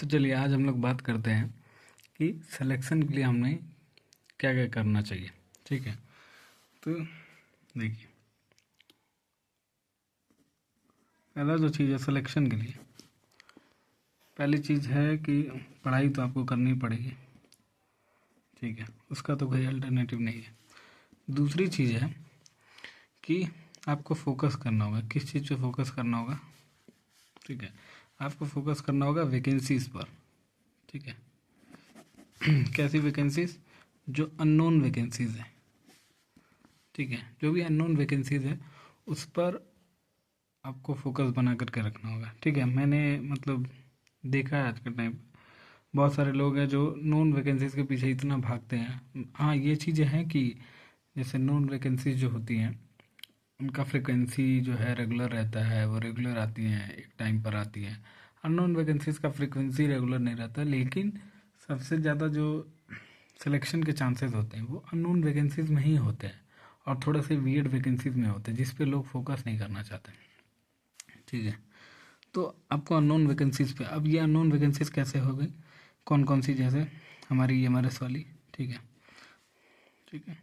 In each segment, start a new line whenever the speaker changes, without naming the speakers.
तो चलिए आज हम लोग बात करते हैं कि सिलेक्शन के लिए हमें क्या क्या करना चाहिए। ठीक है, तो देखिए, पहला जो चीज़ है सिलेक्शन के लिए, पहली चीज़ है कि पढ़ाई तो आपको करनी पड़ेगी। ठीक है, उसका तो कोई अल्टरनेटिव नहीं है। दूसरी चीज़ है कि आपको फोकस करना होगा। किस चीज़ पे फोकस करना होगा? ठीक है, आपको फोकस करना होगा वैकेंसीज पर। ठीक है, कैसी वैकेंसीज? जो अननोन वैकेंसीज है। ठीक है, जो भी अननोन वैकेंसीज है उस पर आपको फोकस बना करके रखना होगा। ठीक है, मैंने मतलब देखा है आज के टाइम बहुत सारे लोग हैं जो नॉन वैकेंसीज के पीछे इतना भागते हैं। हाँ, ये चीज़ें हैं कि जैसे नॉन वैकेंसीज जो होती हैं उनका फ्रिक्वेंसी जो है रेगुलर रहता है, वो रेगुलर आती हैं, एक टाइम पर आती हैं। अननोन वैकेंसीज का फ्रिक्वेंसी रेगुलर नहीं रहता, लेकिन सबसे ज़्यादा जो सिलेक्शन के चांसेस होते हैं वो अननोन वैकेंसीज में ही होते हैं और थोड़े से वियर्ड वैकेंसीज में होते हैं जिस पे लोग फोकस नहीं करना चाहते। ठीक है, तो आपको अननोन वैकेंसीज पे, अब ये अननोन वैकेंसीज कैसे हो गई? कौन कौन सी? जैसे हमारी एमआरएस वाली। ठीक है, ठीक है,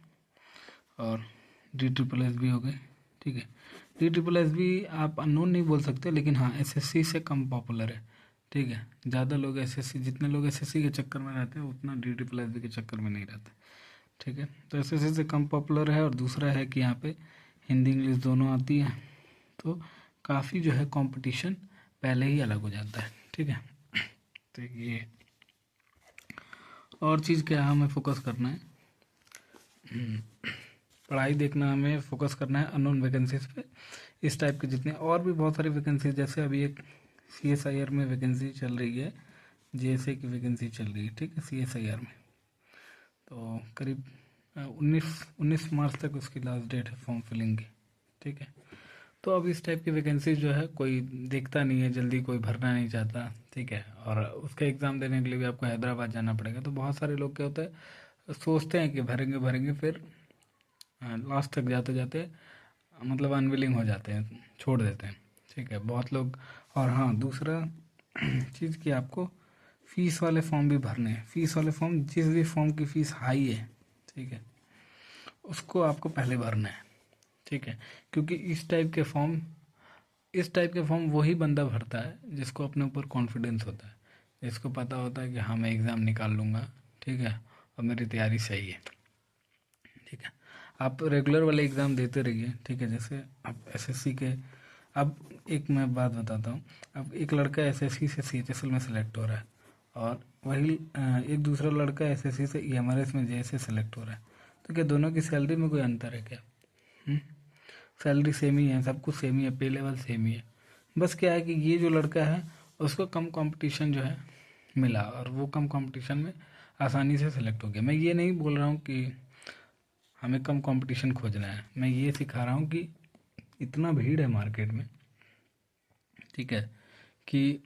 और डी ट्रिपल एस भी हो गई। ठीक है, डी ट्रिपल एस भी आप अननोन नहीं बोल सकते, लेकिन हाँ एसएससी से कम पॉपुलर है। ठीक है, ज़्यादा लोग एसएससी, जितने लोग एसएससी के चक्कर में रहते हैं उतना डी ट्रिपल एस के चक्कर में नहीं रहते। ठीक है, तो एसएससी से कम पॉपुलर है। और दूसरा है कि यहाँ पे हिंदी इंग्लिश दोनों आती है, तो काफ़ी जो है कंपटीशन पहले ही अलग हो जाता है। ठीक है, तो ये और चीज़ क्या है, हमें फोकस करना है, पढ़ाई देखना, हमें फोकस करना है अननोन वैकेंसीज पे। इस टाइप के जितने और भी बहुत सारी वैकेंसीज, जैसे अभी एक सीएसआईआर में वैकेंसी चल रही है, जेएसए की वैकेंसी चल रही है। ठीक है, सीएसआईआर में तो करीब 19 मार्च तक उसकी लास्ट डेट है फॉर्म फिलिंग की। ठीक है, तो अब इस टाइप की वैकेंसी जो है कोई देखता नहीं है, जल्दी कोई भरना नहीं चाहता। ठीक है, और उसका एग्ज़ाम देने के लिए भी आपको हैदराबाद जाना पड़ेगा। तो बहुत सारे लोग क्या होता है, सोचते हैं कि भरेंगे भरेंगे, फिर लास्ट तक जाते जाते मतलब अनविलिंग हो जाते हैं, छोड़ देते हैं। ठीक है, बहुत लोग। और हाँ, दूसरा चीज़ कि आपको फीस वाले फॉर्म भी भरने हैं। फीस वाले फॉर्म, जिस भी फॉर्म की फ़ीस हाई है, ठीक है, उसको आपको पहले भरना है। ठीक है, क्योंकि इस टाइप के फॉर्म वही बंदा भरता है जिसको अपने ऊपर कॉन्फिडेंस होता है, जिसको पता होता है कि हाँ मैं एग्ज़ाम निकाल लूँगा। ठीक है, और मेरी तैयारी सही है। ठीक है, आप रेगुलर वाले एग्ज़ाम देते रहिए। ठीक है, जैसे आप एसएससी के, अब एक मैं बात बताता हूँ। अब एक लड़का एसएससी से सीएचएसएल में सेलेक्ट हो रहा है, और वही एक दूसरा लड़का एसएससी से ईएमआरएस में जेएसए सेलेक्ट हो रहा है। तो क्या दोनों की सैलरी में कोई अंतर है क्या? सैलरी सेम ही है, सब कुछ सेम ही है, पे लेवल सेम ही है। बस क्या है कि ये जो लड़का है उसको कम कंपटीशन जो है मिला, और वो कम कंपटीशन में आसानी से सेलेक्ट हो गया। मैं ये नहीं बोल रहा हूँ कि हमें कम कंपटीशन खोजना है, मैं ये सिखा रहा हूँ कि इतना भीड़ है मार्केट में। ठीक है, कि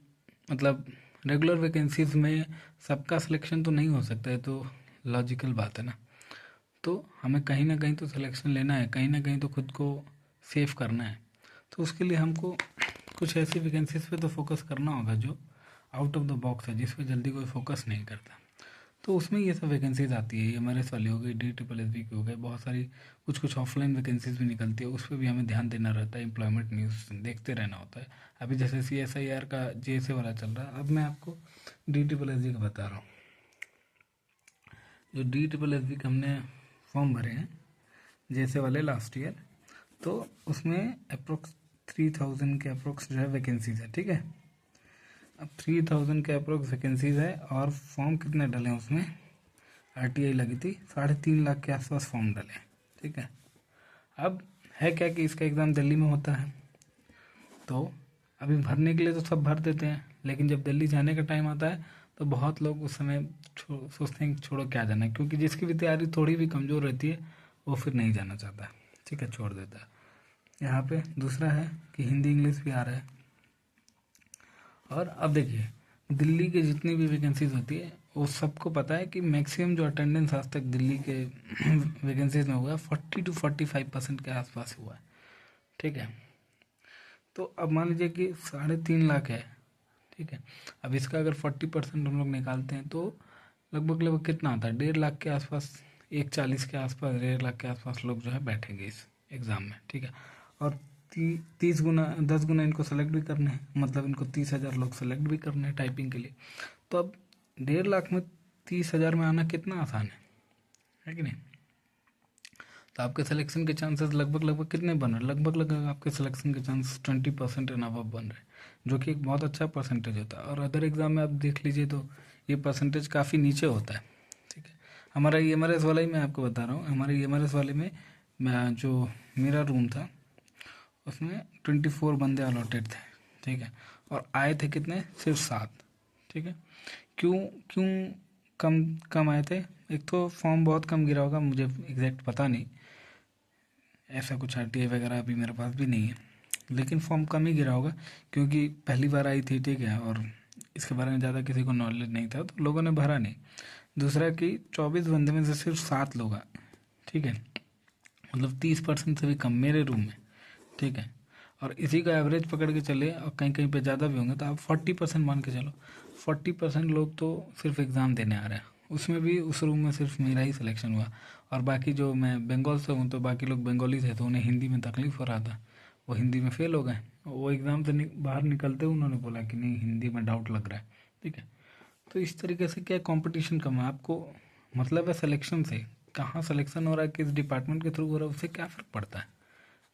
मतलब रेगुलर वैकेंसीज में सबका सिलेक्शन तो नहीं हो सकता है, तो लॉजिकल बात है ना। तो हमें कहीं ना कहीं तो सिलेक्शन लेना है, कहीं ना कहीं तो खुद को सेव करना है। तो उसके लिए हमको कुछ ऐसी वैकेंसीज पे तो फोकस करना होगा जो आउट ऑफ द बॉक्स है, जिस पे जल्दी कोई फोकस नहीं करता। तो उसमें ये सब वैकेंसीज आती है, एमआरएस वाली हो गई, डी ट्रिपल एस बी की हो गई, बहुत सारी कुछ कुछ ऑफलाइन वैकेंसीज भी निकलती है, उस पर भी हमें ध्यान देना रहता है, एम्प्लॉयमेंट न्यूज़ देखते रहना होता है। अभी जैसे सीएसआईआर का जेएसए वाला चल रहा है, अब मैं आपको डी ट्रिपल एस बी का बता रहा हूँ। जो डी ट्रिपल एस बी के हमने फॉर्म भरे हैं जैसे वाले लास्ट ईयर, तो उसमें अप्रोक्स 3000 के अप्रोक्स जो है वैकेंसीज है। ठीक है, अब 3000 के अप्रोक्स वैकेंसीज है, और फॉर्म कितने डले हैं उसमें? आरटीआई लगी थी, 3.5 लाख के आसपास फॉर्म डले। ठीक है, अब है क्या कि इसका एग्ज़ाम दिल्ली में होता है, तो अभी भरने के लिए तो सब भर देते हैं, लेकिन जब दिल्ली जाने का टाइम आता है तो बहुत लोग उस समय सोचते हैं कि छोड़ो क्या जाना है, क्योंकि जिसकी भी तैयारी थोड़ी भी कमज़ोर रहती है वो फिर नहीं जाना चाहता है। ठीक है, छोड़ देता है। यहाँ पे दूसरा है कि हिंदी इंग्लिश भी आ रहा है। और अब देखिए, दिल्ली के जितनी भी वैकेंसीज होती है वो सबको पता है कि मैक्सिमम जो अटेंडेंस आज तक दिल्ली के वैकेंसीज में हुआ है 40 to 45% के आसपास हुआ है। ठीक है, तो अब मान लीजिए कि 3.5 लाख है, ठीक है। अब इसका अगर 40% हम लोग निकालते हैं तो लगभग लगभग कितना आता है, 1.5 लाख के आसपास, 140 के आसपास, 1.5 लाख के आसपास लोग जो है बैठेंगे इस एग्ज़ाम में, ठीक है। और 30 गुना 10 गुना इनको सेलेक्ट भी करने हैं, मतलब इनको 30,000 लोग सेलेक्ट भी करने हैं टाइपिंग के लिए। तो अब 1.5 लाख में 30,000 में आना कितना आसान है कि नहीं। तो आपके सिलेक्शन के चांसेस लगभग लगभग कितने बन रहे हैं, लगभग लगभग आपके सिलेक्शन के चांसेस 20% एंड अबव बन रहे हैं, जो कि एक बहुत अच्छा परसेंटेज होता है। और अदर एग्जाम में आप देख लीजिए तो ये परसेंटेज काफ़ी नीचे होता है, ठीक है। हमारा EMRS वाला ही मैं आपको बता रहा हूँ, हमारे EMRS वाले में मैं जो मेरा रूम था उसमें 24 बंदे अलॉटेड थे, ठीक है। और आए थे कितने, सिर्फ 7, ठीक है। क्यों क्यों कम कम आए थे, एक तो फॉर्म बहुत कम गिरा होगा, मुझे एग्जैक्ट पता नहीं, ऐसा कुछ RTI वगैरह अभी मेरे पास भी नहीं है, लेकिन फॉर्म कम ही गिरा होगा क्योंकि पहली बार आई थी, ठीक है। और इसके बारे में ज़्यादा किसी को नॉलेज नहीं था तो लोगों ने भरा नहीं। दूसरा कि 24 बंदे में से सिर्फ 7 लोग आए, ठीक है, मतलब 30% से भी कम मेरे रूम में, ठीक है। और इसी का एवरेज पकड़ के चले, और कहीं कहीं पे ज़्यादा भी होंगे, तो आप 40% मान के चलो, 40% लोग तो सिर्फ एग्ज़ाम देने आ रहे हैं। उसमें भी उस रूम में सिर्फ मेरा ही सिलेक्शन हुआ, और बाकी जो, मैं बंगाल से हूँ तो बाकी लोग बंगाली थे तो उन्हें हिंदी में तकलीफ हो रहा था, वो हिंदी में फेल हो गए। वो एग्ज़ाम से बाहर निकलते उन्होंने बोला कि नहीं हिंदी में डाउट लग रहा है, ठीक है। तो इस तरीके से क्या कंपटीशन कम है, आपको मतलब है सिलेक्शन से, कहाँ सिलेक्शन हो रहा है, किस डिपार्टमेंट के थ्रू हो रहा है, उससे क्या फ़र्क पड़ता है,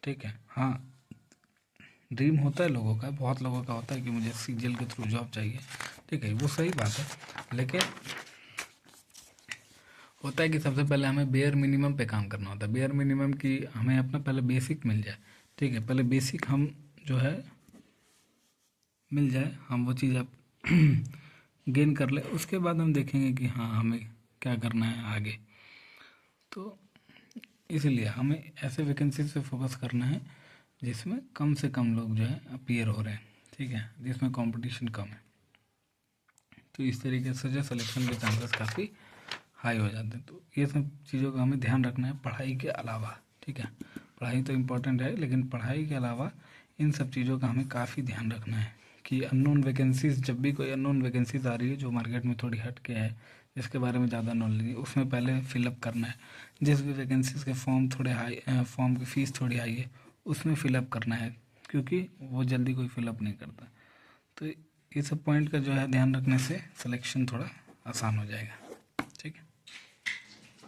ठीक है। हाँ, ड्रीम होता है लोगों का, बहुत लोगों का होता है कि मुझे CGL के थ्रू जॉब चाहिए, ठीक है, वो सही बात है। लेकिन होता है कि सबसे पहले हमें बेयर मिनिमम पे काम करना होता है, बेयर मिनिमम की हमें अपना पहले बेसिक मिल जाए, ठीक है। पहले बेसिक हम जो है मिल जाए, हम वो चीज़ आप गेन कर ले, उसके बाद हम देखेंगे कि हाँ हमें क्या करना है आगे। तो इसलिए हमें ऐसे वैकेंसीज पे फोकस करना है जिसमें कम से कम लोग जो है अपीयर हो रहे हैं, ठीक है, जिसमें कंपटीशन कम है। तो इस तरीके से जो सिलेक्शन के चांसेस काफ़ी हाई हो जाते हैं। तो ये सब चीज़ों का हमें ध्यान रखना है पढ़ाई के अलावा, ठीक है। पढ़ाई तो इम्पोर्टेंट है, लेकिन पढ़ाई के अलावा इन सब चीज़ों का हमें काफ़ी ध्यान रखना है कि अननोन वैकेंसीज, जब भी कोई अननोन वैकेंसीज आ रही है जो मार्केट में थोड़ी हट के है, जिसके बारे में ज़्यादा नॉलेज नहीं, उसमें पहले फिलअप करना है। जिस भी वैकेंसीज के फॉर्म थोड़े हाई, फॉर्म की फ़ीस थोड़ी हाई है, उसमें फिलअप करना है, क्योंकि वो जल्दी कोई फिलअप नहीं करता। तो ये सब पॉइंट का जो है ध्यान रखने से सिलेक्शन थोड़ा आसान हो जाएगा।